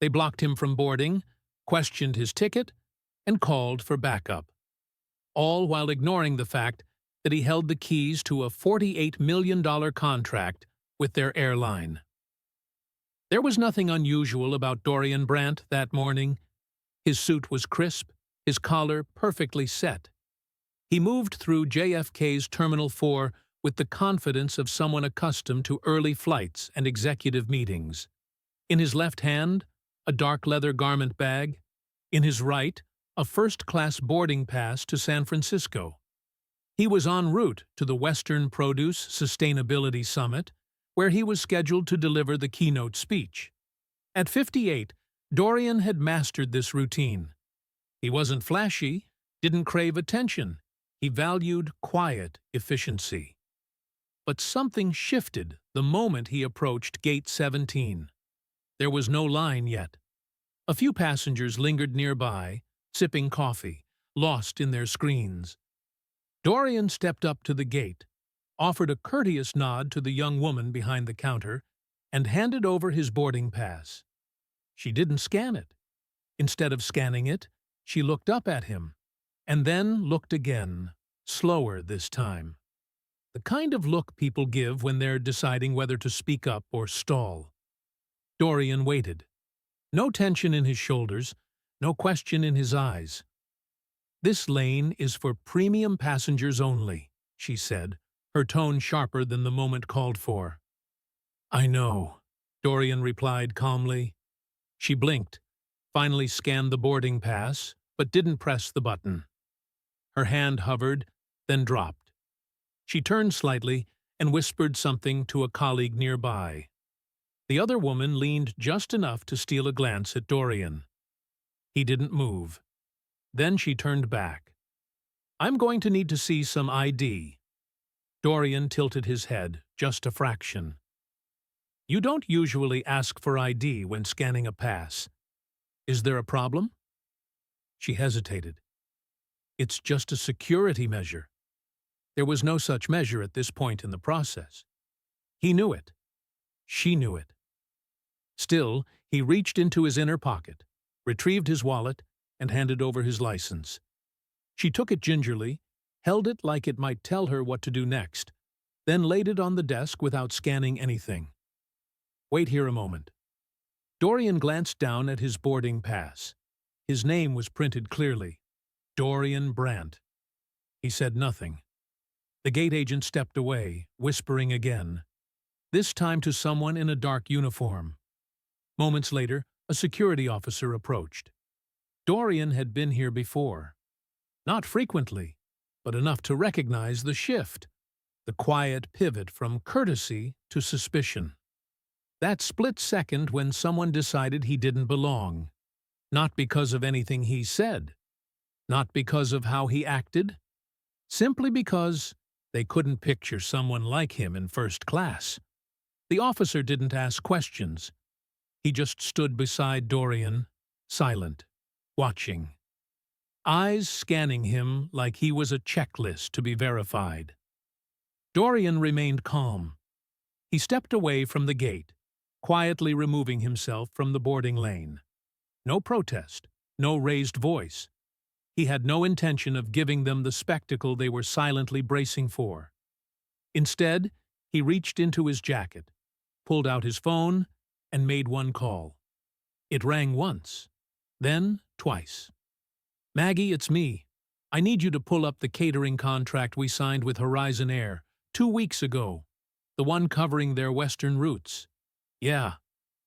They blocked him from boarding, questioned his ticket, and called for backup, all while ignoring the fact that he held the keys to a $48 million contract with their airline. There was nothing unusual about Dorian Brandt that morning. His suit was crisp, his collar perfectly set. He moved through JFK's Terminal 4 with the confidence of someone accustomed to early flights and executive meetings. In his left hand, a dark leather garment bag. In his right, a first-class boarding pass to San Francisco. He was en route to the Western Produce Sustainability Summit, where he was scheduled to deliver the keynote speech. At 58, Dorian had mastered this routine. He wasn't flashy, didn't crave attention. He valued quiet efficiency. But something shifted the moment he approached Gate 17. There was no line yet. A few passengers lingered nearby, sipping coffee, lost in their screens. Dorian stepped up to the gate, offered a courteous nod to the young woman behind the counter, and handed over his boarding pass. She didn't scan it. Instead of scanning it, she looked up at him, and then looked again, slower this time. The kind of look people give when they're deciding whether to speak up or stall. Dorian waited. No tension in his shoulders, no question in his eyes. "This lane is for premium passengers only," she said, her tone sharper than the moment called for. "I know," Dorian replied calmly. She blinked, finally scanned the boarding pass, but didn't press the button. Her hand hovered, then dropped. She turned slightly and whispered something to a colleague nearby. The other woman leaned just enough to steal a glance at Dorian. He didn't move. Then she turned back. "I'm going to need to see some ID." Dorian tilted his head, just a fraction. "You don't usually ask for ID when scanning a pass. Is there a problem?" She hesitated. "It's just a security measure." There was no such measure at this point in the process. He knew it. She knew it. Still, he reached into his inner pocket, retrieved his wallet, and handed over his license. She took it gingerly, held it like it might tell her what to do next, then laid it on the desk without scanning anything. "Wait here a moment." Dorian glanced down at his boarding pass. His name was printed clearly. Dorian Brandt. He said nothing. The gate agent stepped away, whispering again, this time to someone in a dark uniform. Moments later, a security officer approached. Dorian had been here before. Not frequently, but enough to recognize the shift, the quiet pivot from courtesy to suspicion. That split second when someone decided he didn't belong, not because of anything he said, not because of how he acted, simply because they couldn't picture someone like him in first class. The officer didn't ask questions. He just stood beside Dorian, silent, watching. Eyes scanning him like he was a checklist to be verified. Dorian remained calm. He stepped away from the gate, quietly removing himself from the boarding lane. No protest, no raised voice. He had no intention of giving them the spectacle they were silently bracing for. Instead, he reached into his jacket, pulled out his phone, and made one call. It rang once, then twice. "Maggie, it's me. I need you to pull up the catering contract we signed with Horizon Air 2 weeks ago, the one covering their western routes. Yeah,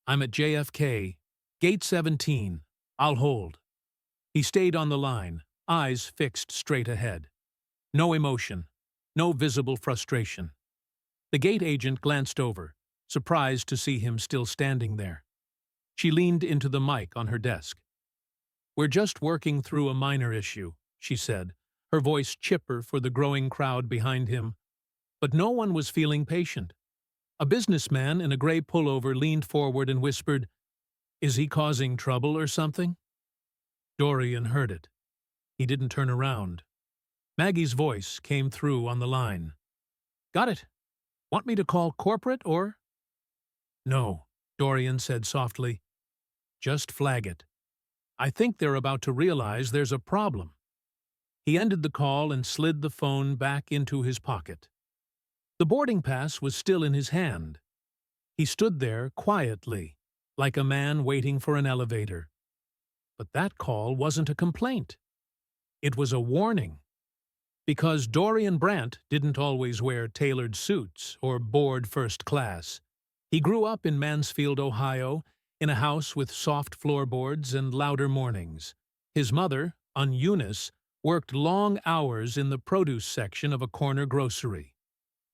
I'm at JFK, Gate 17. I'll hold." He stayed on the line, eyes fixed straight ahead. No emotion, no visible frustration. The gate agent glanced over, surprised to see him still standing there. She leaned into the mic on her desk. "We're just working through a minor issue," she said, her voice chipper for the growing crowd behind him. But no one was feeling patient. A businessman in a gray pullover leaned forward and whispered, "Is he causing trouble or something?" Dorian heard it. He didn't turn around. Maggie's voice came through on the line. "Got it. Want me to call corporate or—" "No," Dorian said softly. Just flag it. I think they're about to realize there's a problem." He ended the call and slid the phone back into his pocket. The boarding pass was still in his hand. He stood there quietly, like a man waiting for an elevator. But that call wasn't a complaint. It was a warning. Because Dorian Brandt didn't always wear tailored suits or board first class. He grew up in Mansfield, Ohio, in a house with soft floorboards and louder mornings. His mother, Aunt Eunice, worked long hours in the produce section of a corner grocery.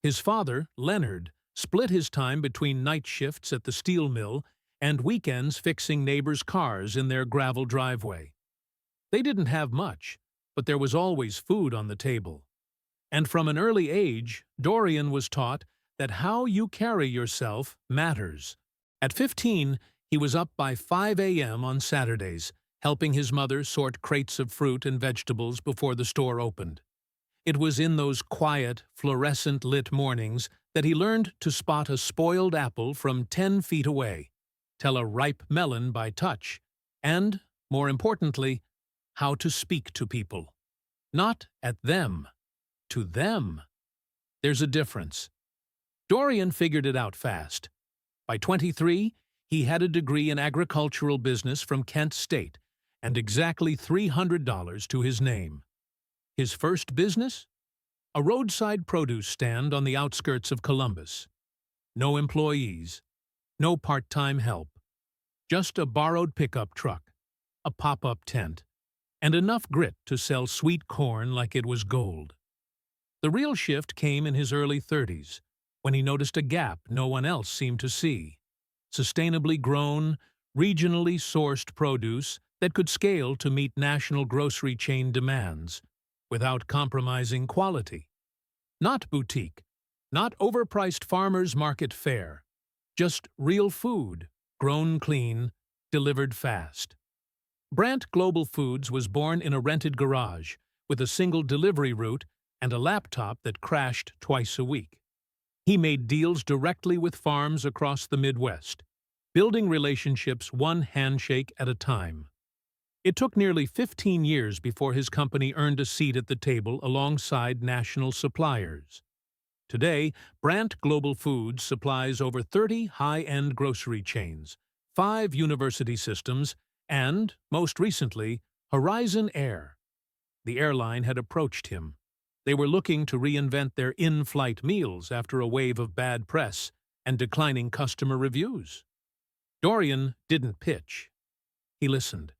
His father, Leonard, split his time between night shifts at the steel mill and weekends fixing neighbors' cars in their gravel driveway. They didn't have much, but there was always food on the table. And from an early age, Dorian was taught that how you carry yourself matters. At 15, he was up by 5 a.m. on Saturdays, helping his mother sort crates of fruit and vegetables before the store opened. It was in those quiet, fluorescent-lit mornings that he learned to spot a spoiled apple from 10 feet away, tell a ripe melon by touch, and, more importantly, how to speak to people. Not at them, to them. There's a difference. Dorian figured it out fast. By 23, he had a degree in agricultural business from Kent State and exactly $300 to his name. His first business? A roadside produce stand on the outskirts of Columbus. No employees, no part-time help, just a borrowed pickup truck, a pop-up tent, and enough grit to sell sweet corn like it was gold. The real shift came in his early 30s, when he noticed a gap no one else seemed to see. Sustainably grown, regionally sourced produce that could scale to meet national grocery chain demands, without compromising quality. Not boutique, not overpriced farmers' market fare, just real food, grown clean, delivered fast. Brandt Global Foods was born in a rented garage, with a single delivery route and a laptop that crashed twice a week. He made deals directly with farms across the Midwest, building relationships one handshake at a time. It took nearly 15 years before his company earned a seat at the table alongside national suppliers. Today, Brandt Global Foods supplies over 30 high-end grocery chains, 5 university systems, and, most recently, Horizon Air. The airline had approached him. They were looking to reinvent their in-flight meals after a wave of bad press and declining customer reviews. Dorian didn't pitch. He listened.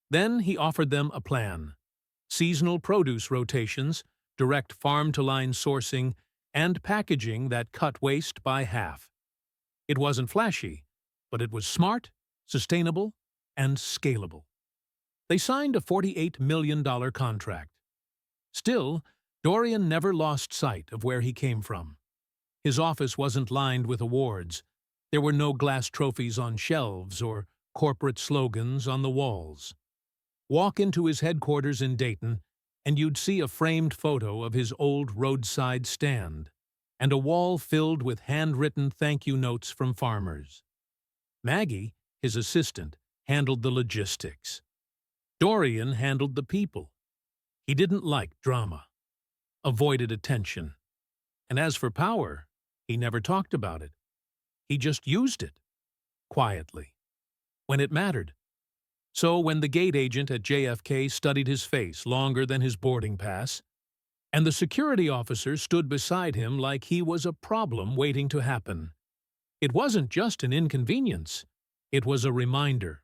Then he offered them a plan: seasonal produce rotations, direct farm-to-line sourcing, and packaging that cut waste by half. It wasn't flashy, but it was smart, sustainable, and scalable. They signed a $48 million contract. Still, Dorian never lost sight of where he came from. His office wasn't lined with awards. There were no glass trophies on shelves or corporate slogans on the walls. Walk into his headquarters in Dayton, and you'd see a framed photo of his old roadside stand, and a wall filled with handwritten thank-you notes from farmers. Maggie, his assistant, handled the logistics. Dorian handled the people. He didn't like drama, avoided attention. And as for power, he never talked about it. He just used it, quietly, when it mattered. So when the gate agent at JFK studied his face longer than his boarding pass, and the security officer stood beside him like he was a problem waiting to happen, it wasn't just an inconvenience. It was a reminder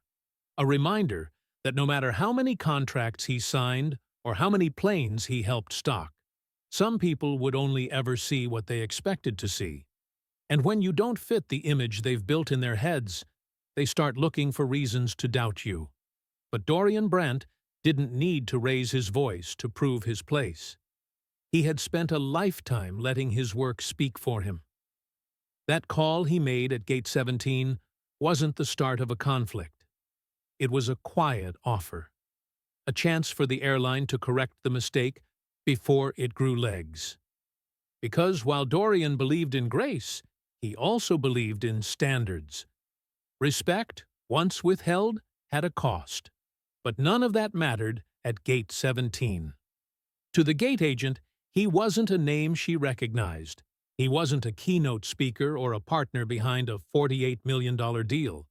that no matter how many contracts he signed or how many planes he helped stock, some people would only ever see what they expected to see. And when you don't fit the image they've built in their heads, they start looking for reasons to doubt you. But Dorian Brandt didn't need to raise his voice to prove his place. He had spent a lifetime letting his work speak for him. That call he made at Gate 17 wasn't the start of a conflict. It was a quiet offer, a chance for the airline to correct the mistake before it grew legs. Because while Dorian believed in grace, he also believed in standards. Respect, once withheld, had a cost, but none of that mattered at Gate 17. To the gate agent, he wasn't a name she recognized. He wasn't a keynote speaker or a partner behind a $48 million deal.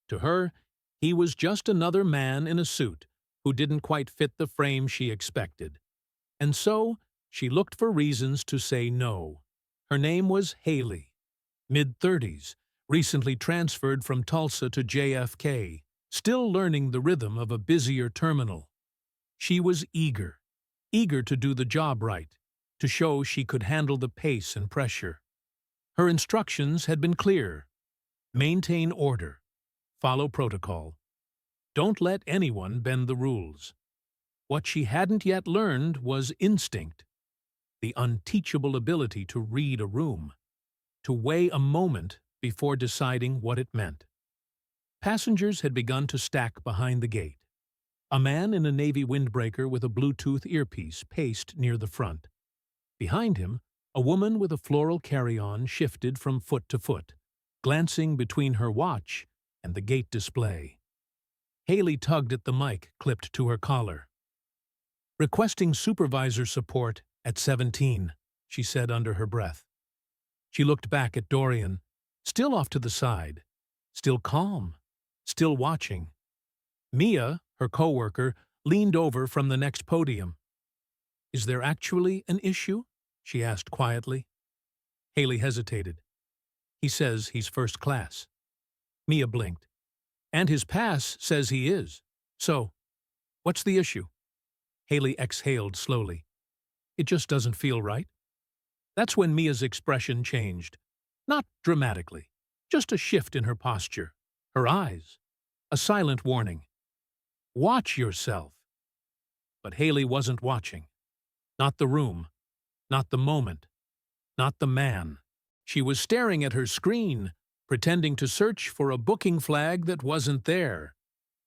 To her, he was just another man in a suit who didn't quite fit the frame she expected. And so, she looked for reasons to say no. Her name was Haley, mid-30s, recently transferred from Tulsa to JFK, still learning the rhythm of a busier terminal. She was eager to do the job right, to show she could handle the pace and pressure. Her instructions had been clear. Maintain order. Follow protocol. Don't let anyone bend the rules. What she hadn't yet learned was instinct, the unteachable ability to read a room, to weigh a moment before deciding what it meant. Passengers had begun to stack behind the gate. A man in a Navy windbreaker with a Bluetooth earpiece paced near the front. Behind him, a woman with a floral carry-on shifted from foot to foot, glancing between her watch and the gate display. Haley tugged at the mic clipped to her collar. "Requesting supervisor support at 17, she said under her breath. She looked back at Dorian, still off to the side, still calm, still watching. Mia, her coworker, leaned over from the next podium. "Is there actually an issue?" she asked quietly. Haley hesitated. "He says he's first class." Mia blinked. "And his pass says he is. So, what's the issue?" Haley exhaled slowly. "It just doesn't feel right." That's when Mia's expression changed. Not dramatically, just a shift in her posture, her eyes, a silent warning. "Watch yourself." But Haley wasn't watching. Not the room, not the moment, not the man. She was staring at her screen, pretending to search for a booking flag that wasn't there,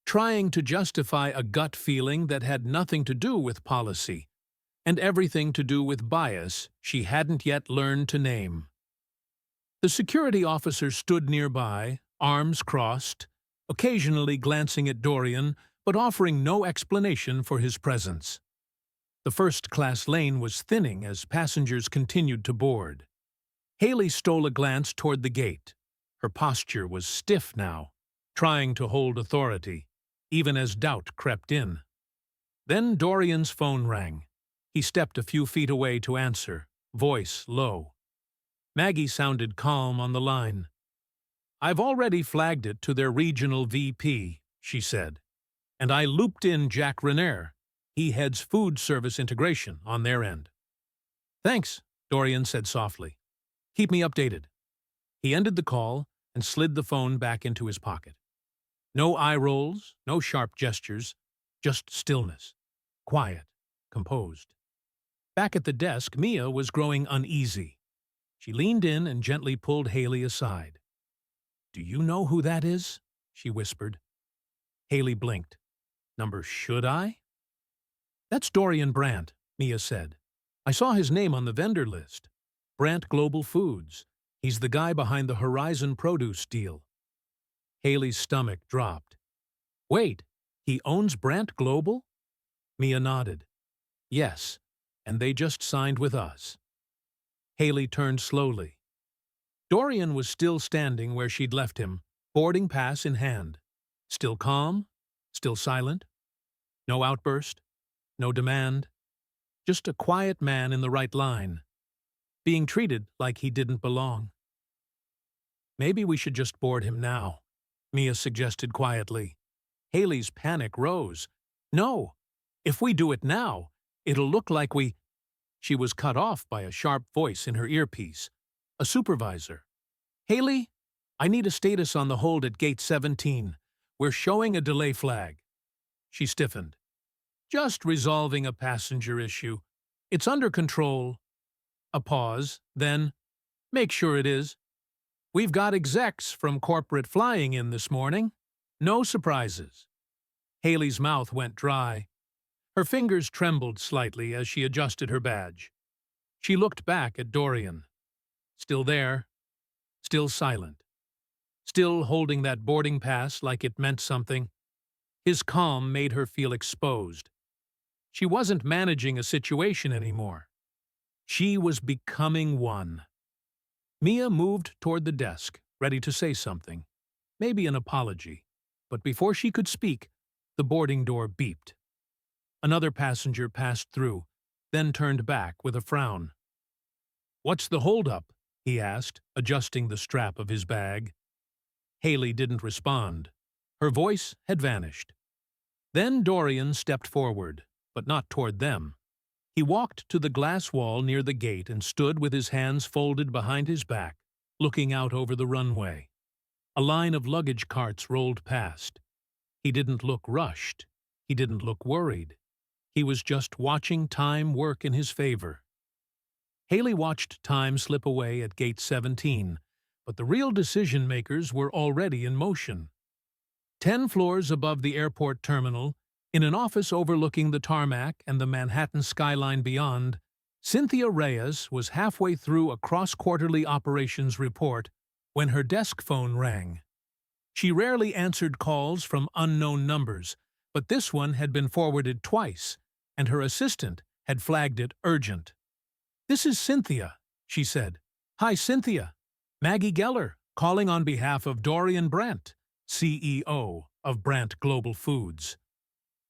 trying to justify a gut feeling that had nothing to do with policy, and everything to do with bias she hadn't yet learned to name. The security officer stood nearby, arms crossed, occasionally glancing at Dorian, but offering no explanation for his presence. The first-class lane was thinning as passengers continued to board. Haley stole a glance toward the gate. Her posture was stiff now, trying to hold authority, even as doubt crept in. Then Dorian's phone rang. He stepped a few feet away to answer, voice low. Maggie sounded calm on the line. "I've already flagged it to their regional VP," she said. "And I looped in Jack Renair. He heads food service integration on their end." "Thanks," Dorian said softly. "Keep me updated." He ended the call and slid the phone back into his pocket. No eye rolls, no sharp gestures, just stillness. Quiet, composed. Back at the desk, Mia was growing uneasy. She leaned in and gently pulled Haley aside. "Do you know who that is?" she whispered. Haley blinked. "Number should I?" "That's Dorian Brandt," Mia said. "I saw his name on the vendor list. Brandt Global Foods. He's the guy behind the Horizon Produce deal." Haley's stomach dropped. "Wait, he owns Brandt Global?" Mia nodded. "Yes, and they just signed with us." Haley turned slowly. Dorian was still standing where she'd left him, boarding pass in hand. Still calm, still silent. No outburst, no demand. Just a quiet man in the right line, being treated like he didn't belong. "Maybe we should just board him now," Mia suggested quietly. Haley's panic rose. "No, if we do it now, it'll look like we—" She was cut off by a sharp voice in her earpiece. A supervisor. "Haley, I need a status on the hold at Gate 17. We're showing a delay flag." She stiffened. "Just resolving a passenger issue. It's under control." A pause, then, "Make sure it is. We've got execs from corporate flying in this morning. No surprises." Haley's mouth went dry. Her fingers trembled slightly as she adjusted her badge. She looked back at Dorian. Still there, still silent, still holding that boarding pass like it meant something. His calm made her feel exposed. She wasn't managing a situation anymore. She was becoming one. Mia moved toward the desk, ready to say something, maybe an apology. But before she could speak, the boarding door beeped. Another passenger passed through, then turned back with a frown. "What's the holdup?" he asked, adjusting the strap of his bag. Haley didn't respond. Her voice had vanished. Then Dorian stepped forward, but not toward them. He walked to the glass wall near the gate and stood with his hands folded behind his back, looking out over the runway. A line of luggage carts rolled past. He didn't look rushed. He didn't look worried. He was just watching time work in his favor. Haley watched time slip away at gate 17, but the real decision-makers were already in motion. 10 floors above the airport terminal, in an office overlooking the tarmac and the Manhattan skyline beyond, Cynthia Reyes was halfway through a cross-quarterly operations report when her desk phone rang. She rarely answered calls from unknown numbers, but this one had been forwarded twice, and her assistant had flagged it urgent. "This is Cynthia," she said. "Hi, Cynthia. Maggie Geller, calling on behalf of Dorian Brandt, CEO of Brandt Global Foods.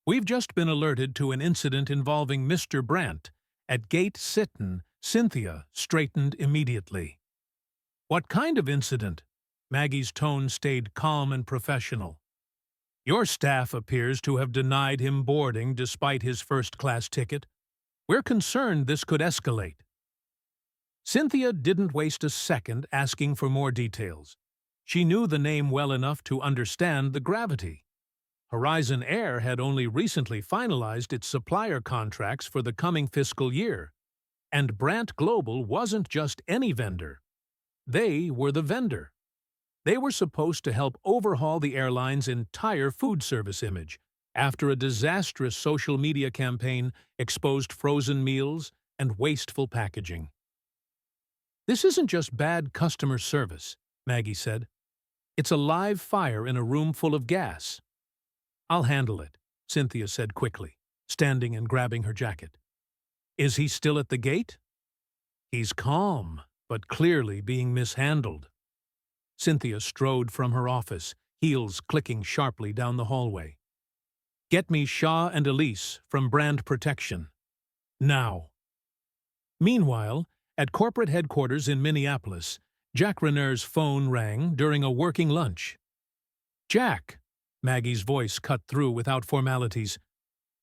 We've just been alerted to an incident involving Mr. Brandt at Gate Sitten." Cynthia straightened immediately. "What kind of incident?" Maggie's tone stayed calm and professional. "Your staff appears to have denied him boarding despite his first-class ticket. We're concerned this could escalate." Cynthia didn't waste a second asking for more details. She knew the name well enough to understand the gravity. Horizon Air had only recently finalized its supplier contracts for the coming fiscal year, and Brandt Global wasn't just any vendor. They were the vendor. They were supposed to help overhaul the airline's entire food service image after a disastrous social media campaign exposed frozen meals and wasteful packaging. "This isn't just bad customer service," Maggie said. "It's a live fire in a room full of gas." "I'll handle it," Cynthia said quickly, standing and grabbing her jacket. "Is he still at the gate?" "He's calm, but clearly being mishandled." Cynthia strode from her office, heels clicking sharply down the hallway. "Get me Shaw and Elise from Brand Protection. Now." Meanwhile, at corporate headquarters in Minneapolis, Jack Rener's phone rang during a working lunch. "Jack," Maggie's voice cut through without formalities,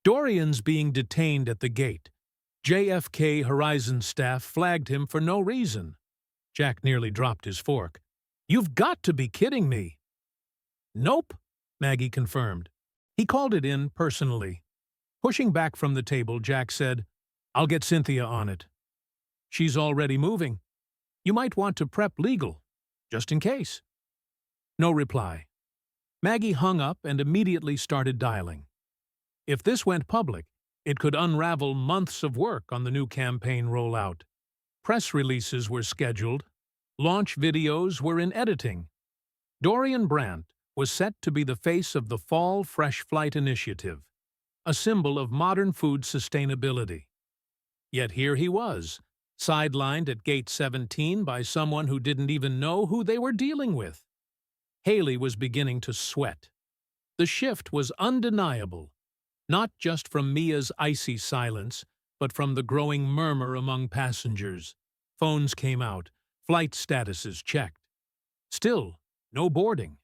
"Dorian's being detained at the gate. JFK Horizon staff flagged him for no reason." Jack nearly dropped his fork. "You've got to be kidding me." "Nope," Maggie confirmed. "He called it in personally." Pushing back from the table, Jack said, "I'll get Cynthia on it. She's already moving. You might want to prep legal, just in case." No reply. Maggie hung up and immediately started dialing. If this went public, it could unravel months of work on the new campaign rollout. Press releases were scheduled. Launch videos were in editing. Dorian Brandt was set to be the face of the Fall Fresh Flight Initiative, a symbol of modern food sustainability. Yet here he was, sidelined at Gate 17 by someone who didn't even know who they were dealing with. Haley was beginning to sweat. The shift was undeniable, not just from Mia's icy silence, but from the growing murmur among passengers. Phones came out, flight statuses checked. Still, no boarding.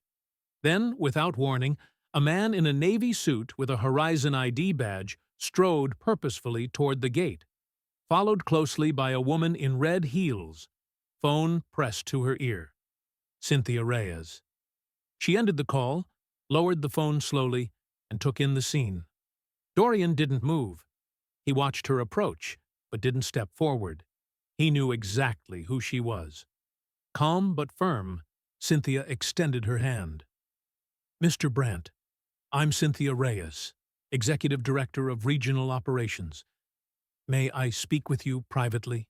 Then, without warning, a man in a Navy suit with a Horizon ID badge strode purposefully toward the gate, followed closely by a woman in red heels, phone pressed to her ear. Cynthia Reyes. She ended the call, lowered the phone slowly, and took in the scene. Dorian didn't move. He watched her approach, but didn't step forward. He knew exactly who she was. Calm but firm, Cynthia extended her hand. "Mr. Brandt, I'm Cynthia Reyes, Executive Director of Regional Operations. May I speak with you privately?"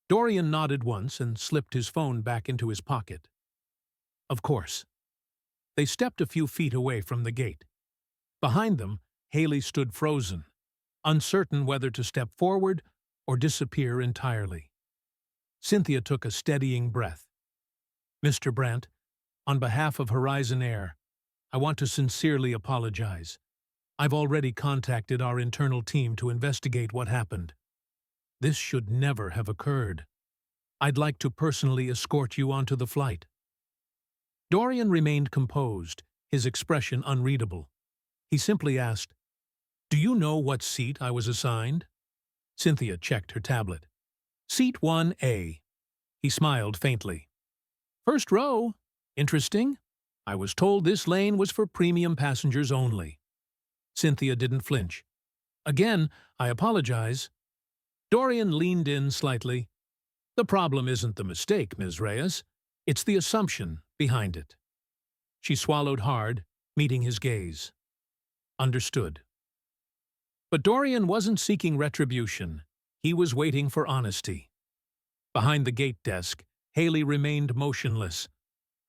Dorian nodded once and slipped his phone back into his pocket. "Of course." They stepped a few feet away from the gate. Behind them, Haley stood frozen, uncertain whether to step forward or disappear entirely. Cynthia took a steadying breath. "Mr. Brandt, on behalf of Horizon Air, I want to sincerely apologize. I've already contacted our internal team to investigate what happened. This should never have occurred. I'd like to personally escort you onto the flight." Dorian remained composed, his expression unreadable. He simply asked, "Do you know what seat I was assigned?" Cynthia checked her tablet. "Seat 1A. He smiled faintly. "First row. Interesting. I was told this lane was for premium passengers only." Cynthia didn't flinch. "Again, I apologize." Dorian leaned in slightly. "The problem isn't the mistake, Ms. Reyes. It's the assumption behind it." She swallowed hard, meeting his gaze. "Understood." But Dorian wasn't seeking retribution. He was waiting for honesty. Behind the gate desk, Haley remained motionless,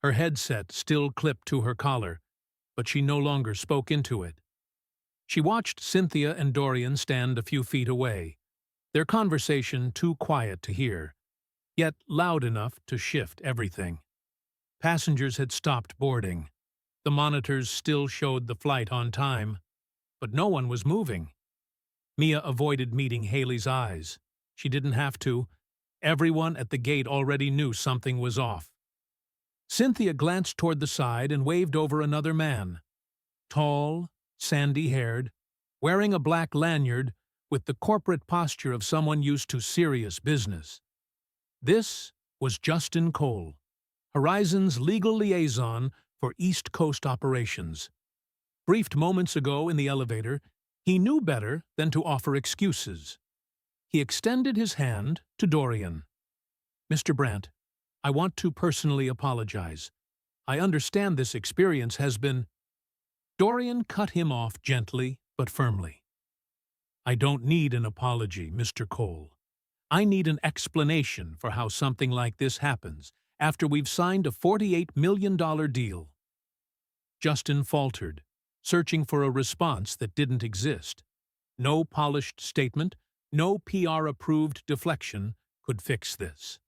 her headset still clipped to her collar, but she no longer spoke into it. She watched Cynthia and Dorian stand a few feet away, their conversation too quiet to hear, yet loud enough to shift everything. Passengers had stopped boarding. The monitors still showed the flight on time, but no one was moving. Mia avoided meeting Haley's eyes. She didn't have to. Everyone at the gate already knew something was off. Cynthia glanced toward the side and waved over another man. Tall, sandy-haired, wearing a black lanyard with the corporate posture of someone used to serious business. This was Justin Cole, Horizon's legal liaison for East Coast operations. Briefed moments ago in the elevator, he knew better than to offer excuses. He extended his hand to Dorian. "Mr. Brandt, I want to personally apologize. I understand this experience has been—" Dorian cut him off gently but firmly. "I don't need an apology, Mr. Cole. I need an explanation for how something like this happens after we've signed a $48 million deal." Justin faltered, searching for a response that didn't exist. No polished statement, no PR-approved deflection could fix this.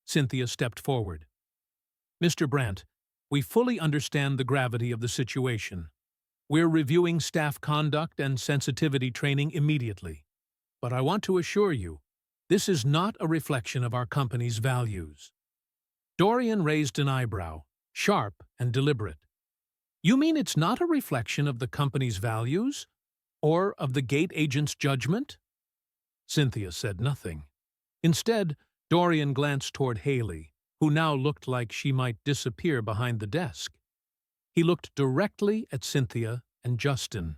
Cynthia stepped forward. "Mr. Brandt, we fully understand the gravity of the situation. We're reviewing staff conduct and sensitivity training immediately. But I want to assure you, this is not a reflection of our company's values." Dorian raised an eyebrow, sharp and deliberate. "You mean it's not a reflection of the company's values? Or of the gate agent's judgment?" Cynthia said nothing. Instead, Dorian glanced toward Haley, who now looked like she might disappear behind the desk. He looked directly at Cynthia and Justin.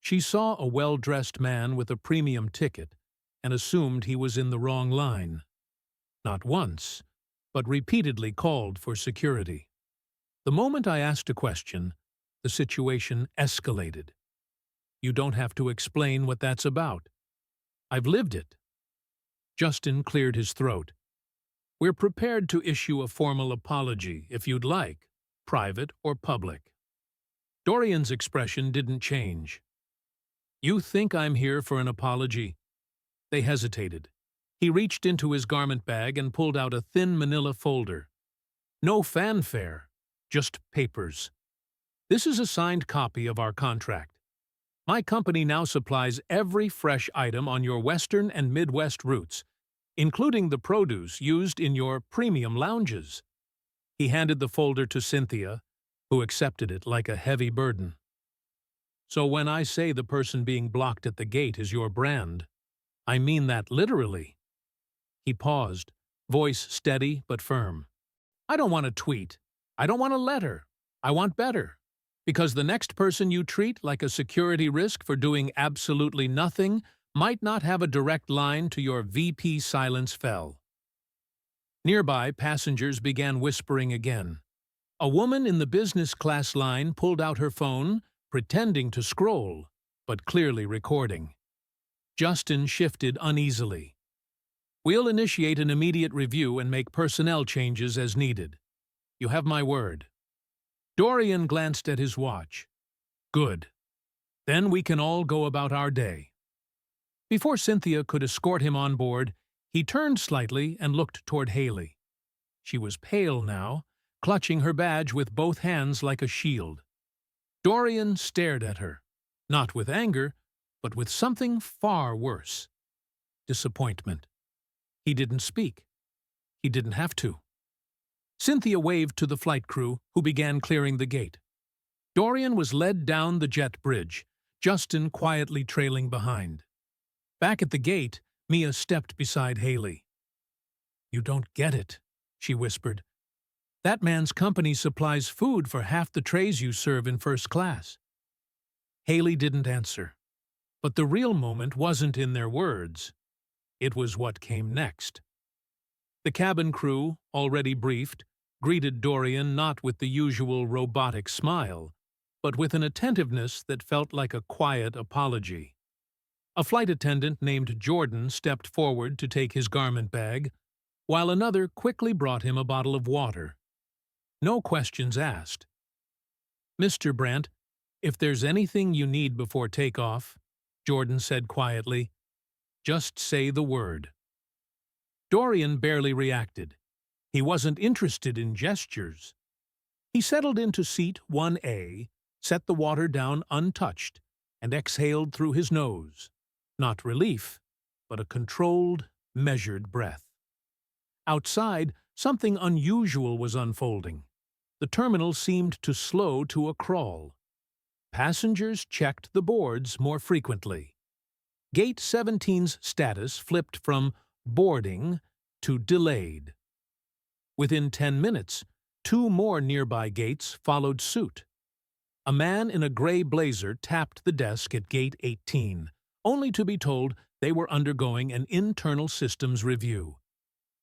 She saw a well-dressed man with a premium ticket and assumed he was in the wrong line. Not once, but repeatedly called for security. The moment I asked a question, the situation escalated. "You don't have to explain what that's about. I've lived it." Justin cleared his throat. "We're prepared to issue a formal apology if you'd like, private or public." Dorian's expression didn't change. "You think I'm here for an apology?" They hesitated. He reached into his garment bag and pulled out a thin manila folder. "No fanfare, just papers. This is a signed copy of our contract. My company now supplies every fresh item on your Western and Midwest routes, including the produce used in your premium lounges." He handed the folder to Cynthia, who accepted it like a heavy burden. "So when I say the person being blocked at the gate is your brand, I mean that literally." He paused, voice steady but firm. "I don't want a tweet. I don't want a letter. I want better. Because the next person you treat like a security risk for doing absolutely nothing might not have a direct line to your VP Silence Fell." Nearby, passengers began whispering again. A woman in the business class line pulled out her phone, pretending to scroll, but clearly recording. Justin shifted uneasily. "We'll initiate an immediate review and make personnel changes as needed. You have my word." Dorian glanced at his watch. Good. Then we can all go about our day." Before Cynthia could escort him on board, he turned slightly and looked toward Haley. She was pale now, clutching her badge with both hands like a shield. Dorian stared at her, not with anger, but with something far worse: disappointment. He didn't speak. He didn't have to. Cynthia waved to the flight crew, who began clearing the gate. Dorian was led down the jet bridge, Justin quietly trailing behind. Back at the gate, Mia stepped beside Haley. "You don't get it," she whispered. "That man's company supplies food for half the trays you serve in first class." Haley didn't answer. But the real moment wasn't in their words. It was what came next. The cabin crew, already briefed, greeted Dorian not with the usual robotic smile, but with an attentiveness that felt like a quiet apology. A flight attendant named Jordan stepped forward to take his garment bag, while another quickly brought him a bottle of water. No questions asked. "Mr. Brandt, if there's anything you need before takeoff," Jordan said quietly, "just say the word." Dorian barely reacted. He wasn't interested in gestures. He settled into seat 1A, set the water down untouched, and exhaled through his nose. Not relief, but a controlled, measured breath. Outside, something unusual was unfolding. The terminal seemed to slow to a crawl. Passengers checked the boards more frequently. Gate 17's status flipped from boarding to delayed. Within 10 minutes, 2 more nearby gates followed suit. A man in a gray blazer tapped the desk at Gate 18, only to be told they were undergoing an internal systems review.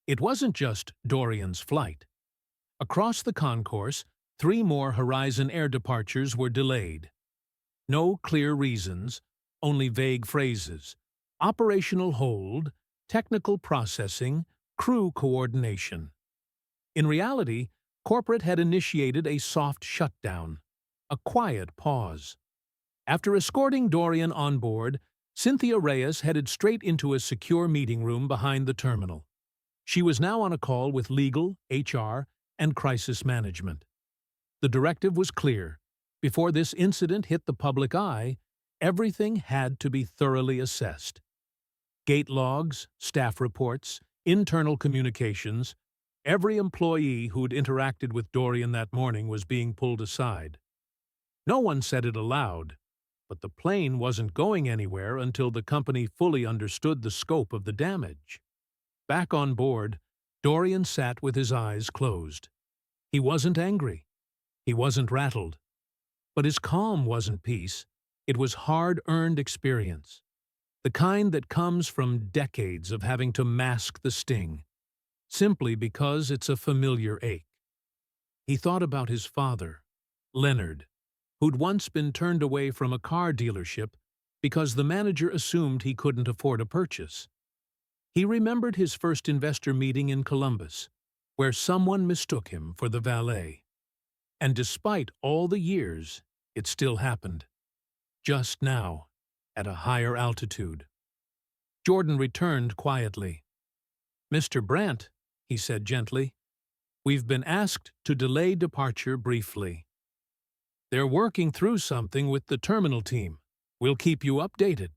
It wasn't just Dorian's flight. Across the concourse, 3 more Horizon Air departures were delayed. No clear reasons, only vague phrases: operational hold, technical processing, crew coordination. In reality, corporate had initiated a soft shutdown, a quiet pause. After escorting Dorian on board, Cynthia Reyes headed straight into a secure meeting room behind the terminal. She was now on a call with legal, HR, and crisis management. The directive was clear. Before this incident hit the public eye, everything had to be thoroughly assessed. Gate logs, staff reports, internal communications, every employee who'd interacted with Dorian that morning was being pulled aside. No one said it aloud, but the plane wasn't going anywhere until the company fully understood the scope of the damage. Back on board, Dorian sat with his eyes closed. He wasn't angry. He wasn't rattled. But his calm wasn't peace. It was hard-earned experience, the kind that comes from decades of having to mask the sting, simply because it's a familiar ache. He thought about his father, Leonard, who'd once been turned away from a car dealership because the manager assumed he couldn't afford a purchase. He remembered his first investor meeting in Columbus, where someone mistook him for the valet. And despite all the years, it still happened. Just now, at a higher altitude. Jordan returned quietly. "Mr. Brandt," he said gently, "we've been asked to delay departure briefly. They're working through something with the terminal team. We'll keep you updated."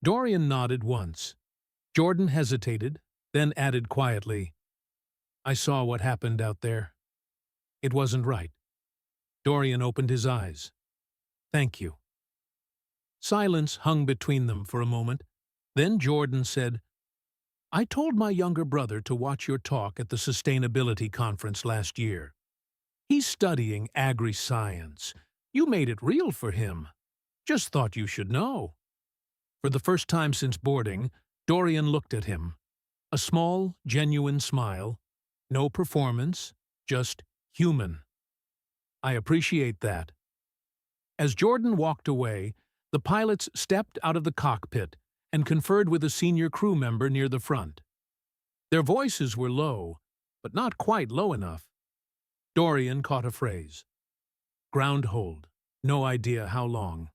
Dorian nodded once. Jordan hesitated, then added quietly, "I saw what happened out there. It wasn't right." Dorian opened his eyes. "Thank you." Silence hung between them for a moment. Then Jordan said, "I told my younger brother to watch your talk at the Sustainability Conference last year. He's studying agri-science. You made it real for him. Just thought you should know." For the first time since boarding, Dorian looked at him. A small, genuine smile. No performance, just human. "I appreciate that." As Jordan walked away, the pilots stepped out of the cockpit and conferred with a senior crew member near the front. Their voices were low, but not quite low enough. Dorian caught a phrase. "Ground hold. no idea how long.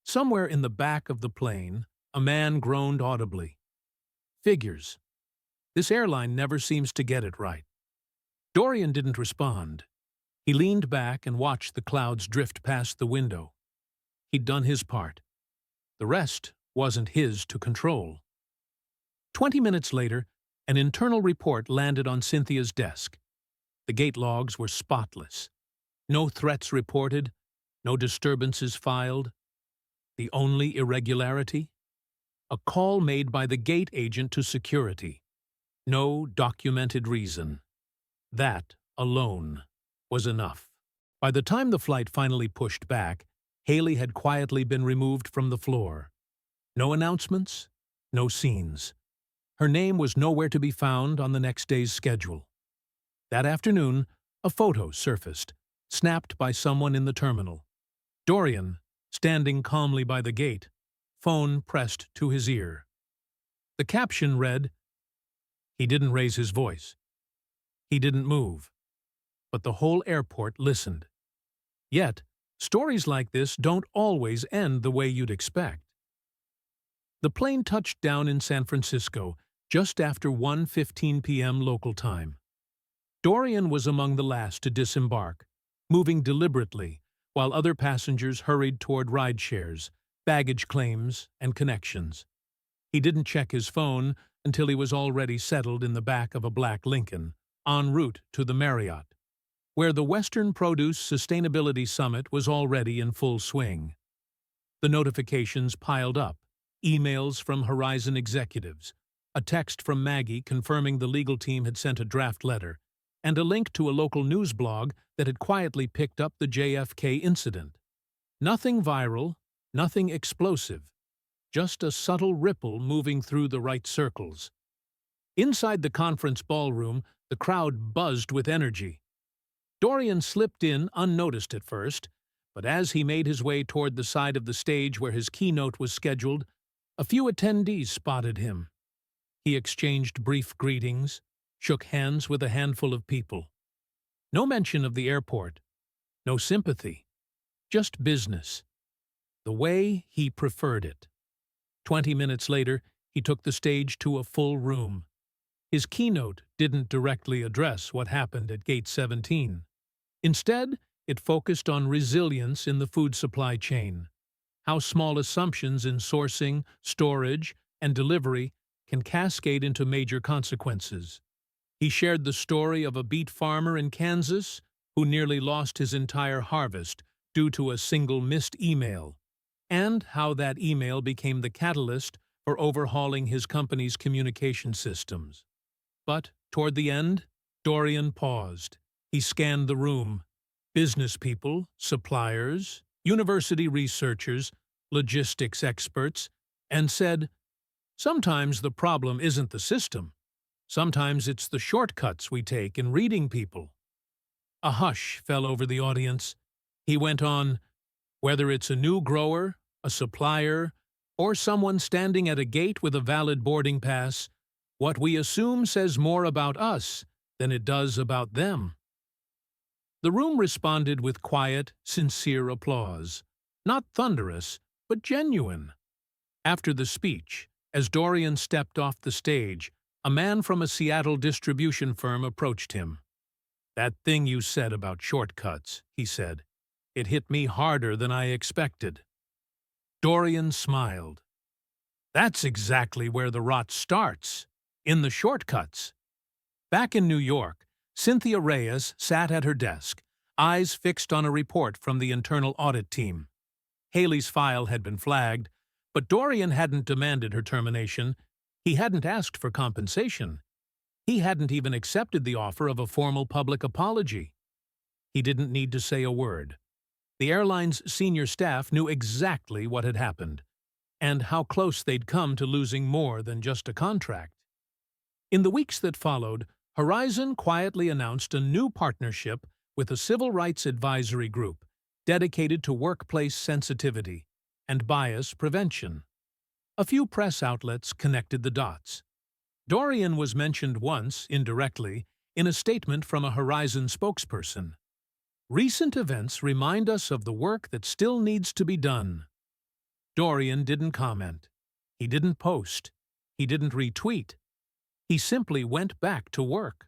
Somewhere in the back of the plane, a man groaned audibly. Figures. This airline never seems to get it right. Dorian didn't respond. He leaned back and watched the clouds drift past the window. He'd done his part. The rest wasn't his to control. 20 minutes later, an internal report landed on Cynthia's desk. The gate logs were spotless. No threats reported, no disturbances filed. The only irregularity? A call made by the gate agent to security. No documented reason. That, alone, was enough. By the time the flight finally pushed back, Haley had quietly been removed from the floor. No announcements, no scenes. Her name was nowhere to be found on the next day's schedule. That afternoon, a photo surfaced, snapped by someone in the terminal. Dorian, standing calmly by the gate, phone pressed to his ear. The caption read, "He didn't raise his voice. He didn't move." But the whole airport listened. Yet, stories like this don't always end the way you'd expect. The plane touched down in San Francisco just after 1:15 p.m. local time. Dorian was among the last to disembark, moving deliberately while other passengers hurried toward rideshares, baggage claims, and connections. He didn't check his phone until he was already settled in the back of a black Lincoln, en route to the Marriott, where the Western Produce Sustainability Summit was already in full swing. The notifications piled up, emails from Horizon executives, a text from Maggie confirming the legal team had sent a draft letter, and a link to a local news blog that had quietly picked up the JFK incident. Nothing viral, nothing explosive, just a subtle ripple moving through the right circles. Inside the conference ballroom, the crowd buzzed with energy. Dorian slipped in unnoticed at first, but as he made his way toward the side of the stage where his keynote was scheduled, a few attendees spotted him. He exchanged brief greetings, shook hands with a handful of people. No mention of the airport, no sympathy, just business. The way he preferred it. 20 minutes later, he took the stage to a full room. His keynote didn't directly address what happened at Gate 17. Instead, it focused on resilience in the food supply chain, how small assumptions in sourcing, storage, and delivery can cascade into major consequences. He shared the story of a beet farmer in Kansas who nearly lost his entire harvest due to a single missed email, and how that email became the catalyst for overhauling his company's communication systems. But, toward the end, Dorian paused. He scanned the room. Business people, suppliers, university researchers, logistics experts, and said, "Sometimes the problem isn't the system. Sometimes it's the shortcuts we take in reading people." A hush fell over the audience. He went on, "Whether it's a new grower, a supplier, or someone standing at a gate with a valid boarding pass, what we assume says more about us than it does about them." The room responded with quiet, sincere applause. Not thunderous, but genuine. After the speech, as Dorian stepped off the stage, a man from a Seattle distribution firm approached him. "That thing you said about shortcuts," he said. "It hit me harder than I expected." Dorian smiled. "That's exactly where the rot starts, in the shortcuts." Back in New York, Cynthia Reyes sat at her desk, eyes fixed on a report from the internal audit team. Haley's file had been flagged, but Dorian hadn't demanded her termination. He hadn't asked for compensation. He hadn't even accepted the offer of a formal public apology. He didn't need to say a word. The airline's senior staff knew exactly what had happened, and how close they'd come to losing more than just a contract. In the weeks that followed, Horizon quietly announced a new partnership with a civil rights advisory group dedicated to workplace sensitivity and bias prevention. A few press outlets connected the dots. Dorian was mentioned once, indirectly, in a statement from a Horizon spokesperson. Recent events remind us of the work that still needs to be done. Dorian didn't comment. He didn't post. He didn't retweet. He simply went back to work.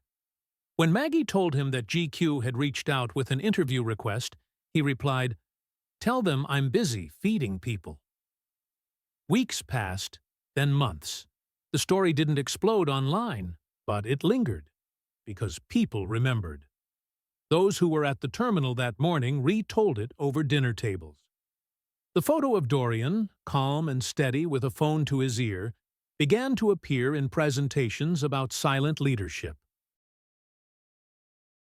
When Maggie told him that GQ had reached out with an interview request, he replied, "Tell them I'm busy feeding people." Weeks passed, then months. The story didn't explode online, but it lingered, because people remembered. Those who were at the terminal that morning retold it over dinner tables. The photo of Dorian, calm and steady with a phone to his ear, began to appear in presentations about silent leadership.